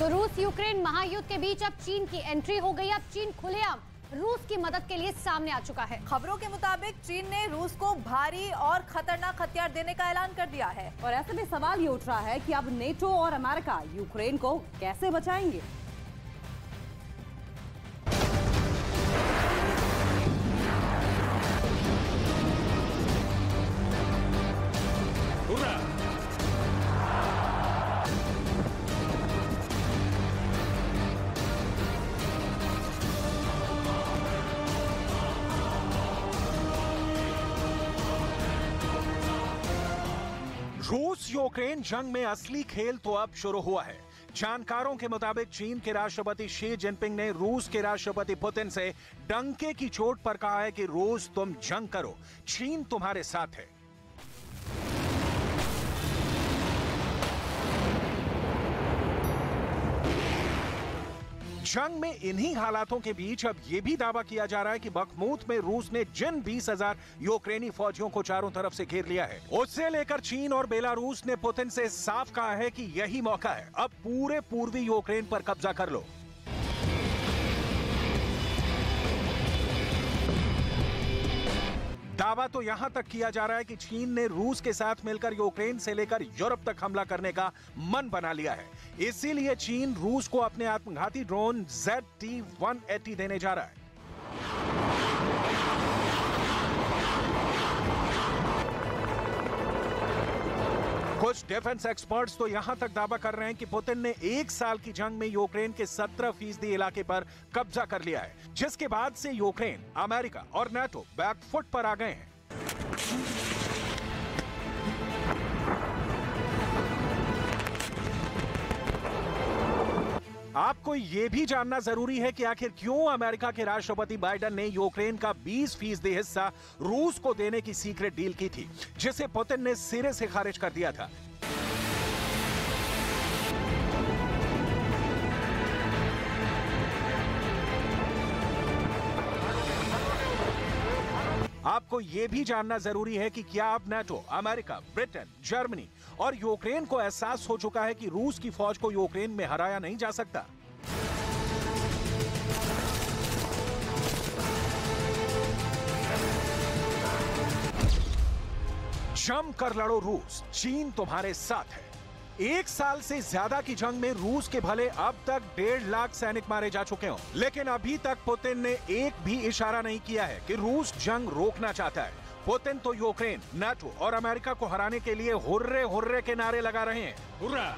तो रूस यूक्रेन महायुद्ध के बीच अब चीन की एंट्री हो गई। अब चीन खुलेआम रूस की मदद के लिए सामने आ चुका है। खबरों के मुताबिक चीन ने रूस को भारी और खतरनाक हथियार देने का ऐलान कर दिया है। और ऐसे में सवाल ये उठ रहा है कि अब नेटो और अमेरिका यूक्रेन को कैसे बचाएंगे। रूस यूक्रेन जंग में असली खेल तो अब शुरू हुआ है। जानकारों के मुताबिक चीन के राष्ट्रपति शी जिनपिंग ने रूस के राष्ट्रपति पुतिन से डंके की चोट पर कहा है कि रूस तुम जंग करो, चीन तुम्हारे साथ है। जंग में इन्हीं हालातों के बीच अब यह भी दावा किया जा रहा है कि बखमूत में रूस ने जिन 20,000 यूक्रेनी फौजियों को चारों तरफ से घेर लिया है, उससे लेकर चीन और बेलारूस ने पुतिन से साफ कहा है कि यही मौका है, अब पूरे पूर्वी यूक्रेन पर कब्जा कर लो। दावा तो यहां तक किया जा रहा है कि चीन ने रूस के साथ मिलकर यूक्रेन से लेकर यूरोप तक हमला करने का मन बना लिया है। इसीलिए चीन रूस को अपने आत्मघाती ड्रोन ZT-180 देने जा रहा है। कुछ डिफेंस एक्सपर्ट्स तो यहां तक दावा कर रहे हैं कि पुतिन ने 1 साल की जंग में यूक्रेन के 17% इलाके पर कब्जा कर लिया है, जिसके बाद से यूक्रेन, अमेरिका और नाटो बैकफुट पर आ गए हैं। आपको यह भी जानना जरूरी है कि आखिर क्यों अमेरिका के राष्ट्रपति बाइडेन ने यूक्रेन का 20% हिस्सा रूस को देने की सीक्रेट डील की थी, जिसे पुतिन ने सिरे से खारिज कर दिया था। आपको यह भी जानना जरूरी है कि क्या अब नाटो, अमेरिका, ब्रिटेन, जर्मनी और यूक्रेन को एहसास हो चुका है कि रूस की फौज को यूक्रेन में हराया नहीं जा सकता। जम कर लड़ो रूस, चीन तुम्हारे साथ है। 1 साल से ज्यादा की जंग में रूस के भले अब तक 1.5 लाख सैनिक मारे जा चुके हों, लेकिन अभी तक पुतिन ने एक भी इशारा नहीं किया है कि रूस जंग रोकना चाहता है। पुतिन तो यूक्रेन, नाटो और अमेरिका को हराने के लिए हुर्रे हुर्रे के नारे लगा रहे हैं। हुर्रा!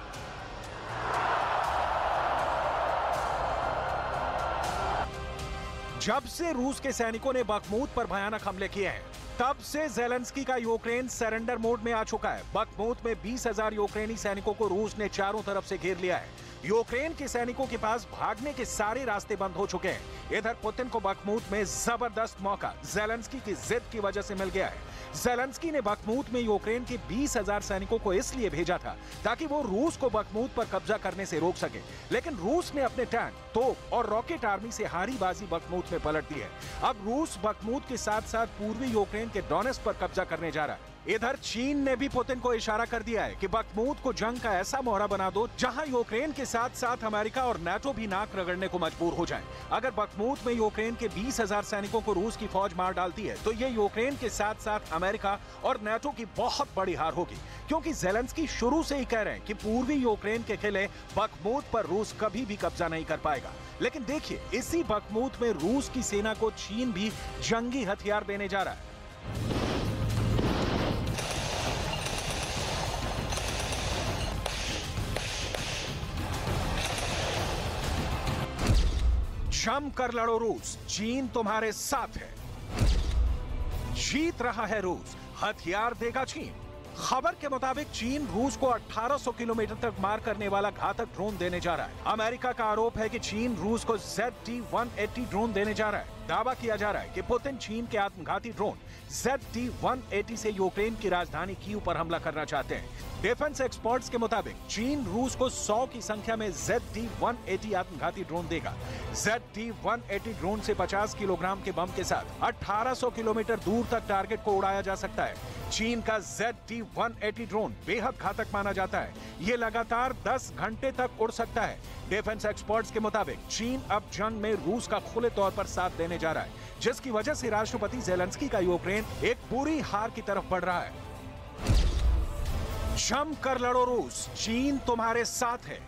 जब से रूस के सैनिकों ने बखमूत पर भयानक हमले किए हैं, तब से ज़ेलेंस्की का यूक्रेन सरेंडर मोड में आ चुका है। बखमूत में 20,000 यूक्रेनी सैनिकों को रूस ने चारों तरफ से घेर लिया है। यूक्रेन के सैनिकों के पास भागने के सारे रास्ते बंद हो चुके हैं। इधर पुतिन को बखमूत में जबरदस्त मौका ज़ेलेंस्की की जिद की वजह से मिल गया है। ज़ेलेंस्की ने बखमूत में यूक्रेन के 20,000 सैनिकों को इसलिए भेजा था ताकि वो रूस को बखमूत पर कब्जा करने से रोक सके, लेकिन रूस ने अपने टैंक, तोप और रॉकेट आर्मी से हारी बाजी बखमूत में पलट दी है। अब रूस बखमूत के साथ साथ पूर्वी यूक्रेन के डोनेट्स्क पर कब्जा करने जा रहा है। इधर चीन ने भी पुतिन को इशारा कर दिया है कि बखमूत को जंग का ऐसा मोहरा बना दो जहां यूक्रेन के साथ साथ अमेरिका और नाटो भी नाक रगड़ने को मजबूर हो जाएं। अगर बखमूत में यूक्रेन के 20,000 सैनिकों को रूस की फौज मार डालती है तो ये यूक्रेन के साथ साथ अमेरिका और नाटो की बहुत बड़ी हार होगी, क्योंकि ज़ेलेंस्की शुरू से ही कह रहे हैं कि पूर्वी यूक्रेन के किले बखमूत पर रूस कभी भी कब्जा नहीं कर पाएगा। लेकिन देखिए, इसी बखमूत में रूस की सेना को चीन भी जंगी हथियार देने जा रहा है। जम कर लड़ो रूस, चीन तुम्हारे साथ है। जीत रहा है रूस, हथियार देगा चीन। खबर के मुताबिक चीन रूस को 1800 किलोमीटर तक मार करने वाला घातक ड्रोन देने जा रहा है। अमेरिका का आरोप है कि चीन रूस को ZT-180 ड्रोन देने जा रहा है। दावा किया जा रहा है कि पुतिन चीन के आत्मघाती ड्रोन ZT-180 से यूक्रेन की राजधानी कीव पर हमला करना चाहते हैं। डिफेंस एक्सपर्ट्स के मुताबिक चीन रूस को 100 की संख्या में ZT-180 आत्मघाती ड्रोन देगा। ZT-180 ड्रोन से 50 किलोग्राम के बम के साथ 1800 किलोमीटर दूर तक टारगेट को उड़ाया जा सकता है। चीन का ZT-180 ड्रोन बेहद घातक माना जाता है। ये लगातार 10 घंटे तक उड़ सकता है। डिफेंस एक्सपर्ट्स के मुताबिक चीन अब जंग में रूस का खुले तौर पर साथ देने जा रहा है, जिसकी वजह से राष्ट्रपति ज़ेलेंस्की का यूक्रेन एक बुरी हार की तरफ बढ़ रहा है। जम कर लड़ो रूस, चीन तुम्हारे साथ है।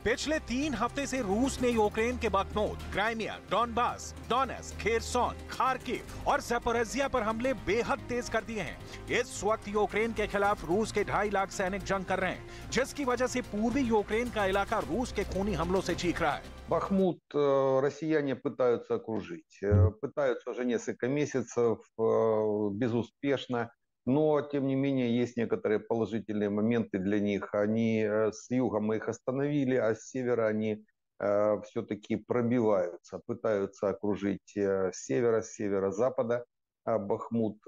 पिछले 3 हफ्ते से रूस ने यूक्रेन के Bakhmut, Crimea, Donbas, Donetsk, Kherson, Kharkiv और ज़पोरिज़िया पर हमले बेहद तेज कर दिए हैं। इस वक्त यूक्रेन के खिलाफ रूस के 2.5 लाख सैनिक जंग कर रहे हैं, जिसकी वजह से पूर्वी यूक्रेन का इलाका रूस के खूनी हमलों से चीख रहा है। Бахмут россияне пытаются окружить. Пытаются уже несколько месяцев, безуспешно. Но, тем не менее, есть некоторые положительные моменты для них. Они с юга мы их остановили, а с севера они все-таки пробиваются, пытаются окружить с севера, с северо-запада Бахмут.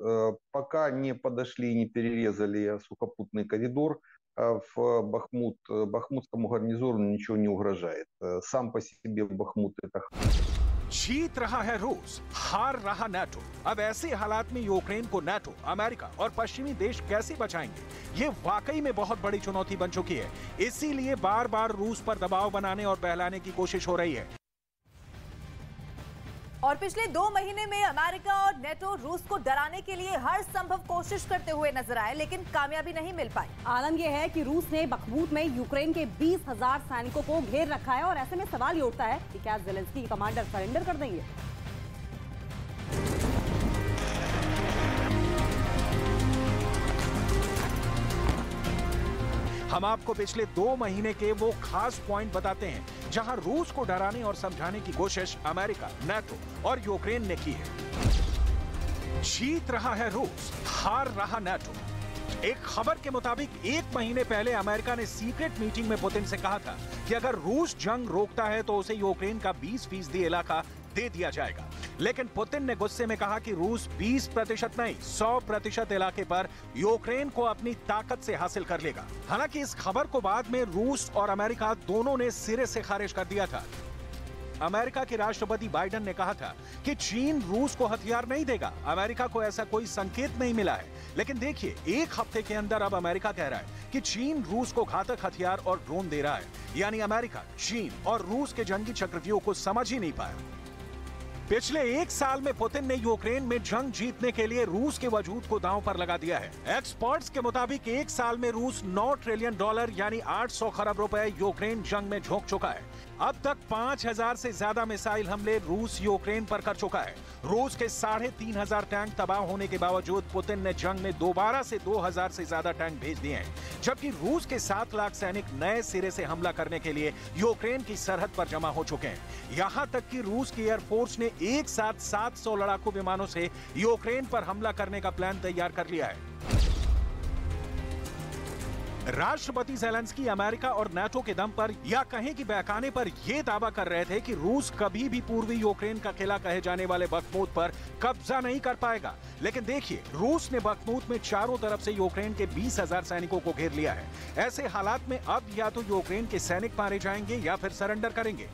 Пока не подошли и не перерезали сухопутный коридор, в Бахмут, бахмутскому гарнизону ничего не угрожает. Сам по себе Бахмут это... जीत रहा है रूस, हार रहा नाटो। अब ऐसे हालात में यूक्रेन को नाटो, अमेरिका और पश्चिमी देश कैसे बचाएंगे, ये वाकई में बहुत बड़ी चुनौती बन चुकी है। इसीलिए बार बार रूस पर दबाव बनाने और बहलाने की कोशिश हो रही है। और पिछले 2 महीने में अमेरिका और नेटो रूस को डराने के लिए हर संभव कोशिश करते हुए नजर आए, लेकिन कामयाबी नहीं मिल पाई। आलम यह है कि रूस ने बखमूत में यूक्रेन के 20,000 सैनिकों को घेर रखा है और ऐसे में सवाल ये उठता है कि क्या ज़ेलेंस्की कमांडर सरेंडर कर देंगे। हम आपको पिछले 2 महीने के वो खास पॉइंट बताते हैं जहां रूस को डराने और समझाने की कोशिश अमेरिका, नाटो और यूक्रेन ने की है। जीत रहा है रूस, हार रहा नाटो। एक खबर के मुताबिक 1 महीने पहले अमेरिका ने सीक्रेट मीटिंग में पुतिन से कहा था कि अगर रूस जंग रोकता है तो उसे यूक्रेन का 20% इलाका दे दिया जाएगा। लेकिन पुतिन ने गुस्से में कहा कि रूस 20% नहीं 100% इलाके पर यूक्रेन को अपनी ताकत से हासिल कर लेगा। हालांकि इस खबर को बाद में रूस और अमेरिका दोनों ने सिरे से खारिज कर दिया था। अमेरिका के राष्ट्रपति बाइडेन ने कहा था कि चीन रूस को हथियार नहीं देगा। अमेरिका को ऐसा कोई संकेत नहीं मिला है। लेकिन देखिए, 1 हफ्ते के अंदर अब अमेरिका कह रहा है कि चीन रूस को घातक हथियार और ड्रोन दे रहा है। यानी अमेरिका, चीन और रूस के जंगी चक्रव्यूह को समझ ही नहीं पाया। पिछले 1 साल में पुतिन ने यूक्रेन में जंग जीतने के लिए रूस के वजूद को दांव पर लगा दिया है। एक्सपर्ट्स के मुताबिक 1 साल में रूस $9 ट्रिलियन यानी 800 खरब रुपए यूक्रेन जंग में झोंक चुका है। अब तक 5000 से ज्यादा मिसाइल हमले रूस यूक्रेन पर कर चुका है। रूस के 3500 टैंक तबाह होने के बावजूद पुतिन ने जंग में दोबारा से 2000 से ज्यादा टैंक भेज दिए हैं, जबकि रूस के 7 लाख सैनिक नए सिरे से हमला करने के लिए यूक्रेन की सरहद पर जमा हो चुके हैं। यहां तक कि रूस की एयरफोर्स ने एक साथ 700 लड़ाकू विमानों से यूक्रेन पर हमला करने का प्लान तैयार कर लिया है। राष्ट्रपति ज़ेलेंस्की अमेरिका और नाटो के दम पर या कहें कि बहकाने पर यह दावा कर रहे थे कि रूस कभी भी पूर्वी यूक्रेन का किला कहे जाने वाले बखमूत पर कब्जा नहीं कर पाएगा। लेकिन देखिए, रूस ने बखमूत में चारों तरफ से यूक्रेन के 20,000 सैनिकों को घेर लिया है। ऐसे हालात में अब या तो यूक्रेन के सैनिक मारे जाएंगे या फिर सरेंडर करेंगे।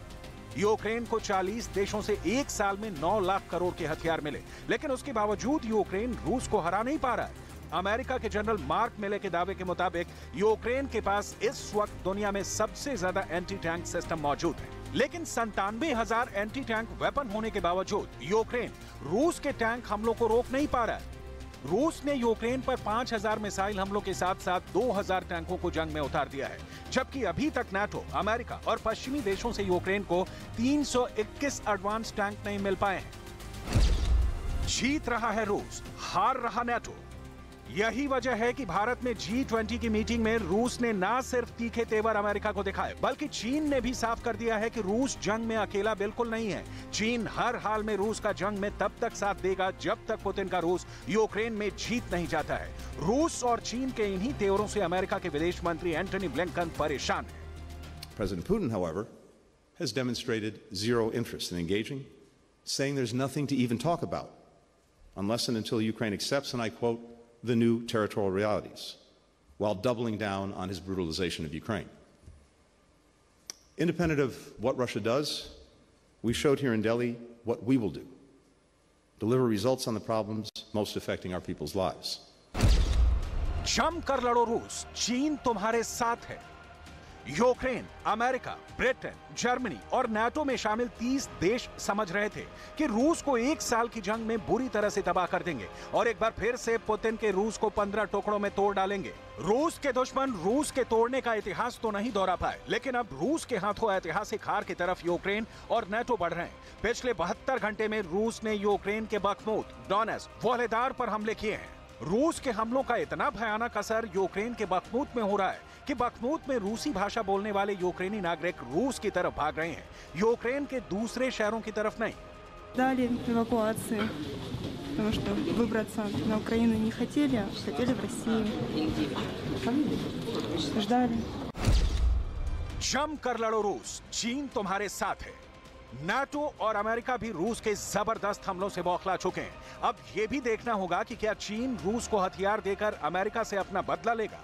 यूक्रेन को 40 देशों से 1 साल में 9 लाख करोड़ के हथियार मिले, लेकिन उसके बावजूद यूक्रेन रूस को हरा नहीं पा रहा है। अमेरिका के जनरल मार्क मिले के दावे के मुताबिक यूक्रेन के पास इस वक्त दुनिया में सबसे ज्यादा एंटी टैंक सिस्टम मौजूद है, लेकिन 97,000 एंटी टैंक वेपन होने के बावजूद यूक्रेन रूस के टैंक हमलों को रोक नहीं पा रहा है। रूस ने यूक्रेन पर 5000 मिसाइल हमलों के साथ साथ 2000 टैंकों को जंग में उतार दिया है, जबकि अभी तक नाटो, अमेरिका और पश्चिमी देशों से यूक्रेन को 321 एडवांस टैंक नहीं मिल पाए हैं। जीत रहा है रूस, हार रहा नाटो। यही वजह है कि भारत में G20 की मीटिंग में रूस ने ना सिर्फ तीखे तेवर अमेरिका को दिखाए, बल्कि चीन ने भी साफ कर दिया है कि रूस जंग में अकेला बिल्कुल नहीं है। चीन हर हाल में रूस का जंग में तब तक साथ देगा जब तक पुतिन का रूस यूक्रेन में जीत नहीं जाता है। रूस और चीन के इन्हीं तेवरों से अमेरिका के विदेश मंत्री एंटनी ब्लिंकन परेशान है। President Putin, however, has demonstrated zero interest in engaging, saying there's nothing to even talk about unless and until Ukraine accepts, and I quote, the new territorial realities, while doubling down on his brutalization of Ukraine. Independent of what Russia does, we showed here in Delhi what we will do: deliver results on the problems most affecting our people's lives. जम कर लड़ो रूस, चीन तुम्हारे साथ है। Ukraine, America, Britain, Germany और NATO में शामिल 30 देश समझ रहे थे कि रूस को 1 साल की जंग में बुरी तरह से तबाह कर देंगे और एक बार फिर से पुतिन के रूस को 15 टुकड़ों में तोड़ डालेंगे। रूस के दुश्मन रूस के तोड़ने का इतिहास तो नहीं दोहरा पाए, लेकिन अब रूस के हाथों ऐतिहासिक हार की तरफ यूक्रेन और नाटो बढ़ रहे हैं। पिछले 72 घंटे में रूस ने यूक्रेन के बखमूत, डोनेत्स्क, वोल्हेदार पर हमले किए हैं। रूस के हमलों का इतना भयानक असर यूक्रेन के बखमूत में हो रहा है कि बखमूत में रूसी भाषा बोलने वाले यूक्रेनी नागरिक रूस की तरफ भाग रहे हैं, यूक्रेन के दूसरे शहरों की तरफ नहीं। Дали эвакуации, потому что выбраться на Украину не хотели, а хотели в Россию. Ждали. जम कर लड़ो रूस, चीन तुम्हारे साथ है। नाटो और अमेरिका भी रूस के जबरदस्त हमलों से बौखला चुके हैं। अब यह भी देखना होगा कि क्या चीन रूस को हथियार देकर अमेरिका से अपना बदला लेगा।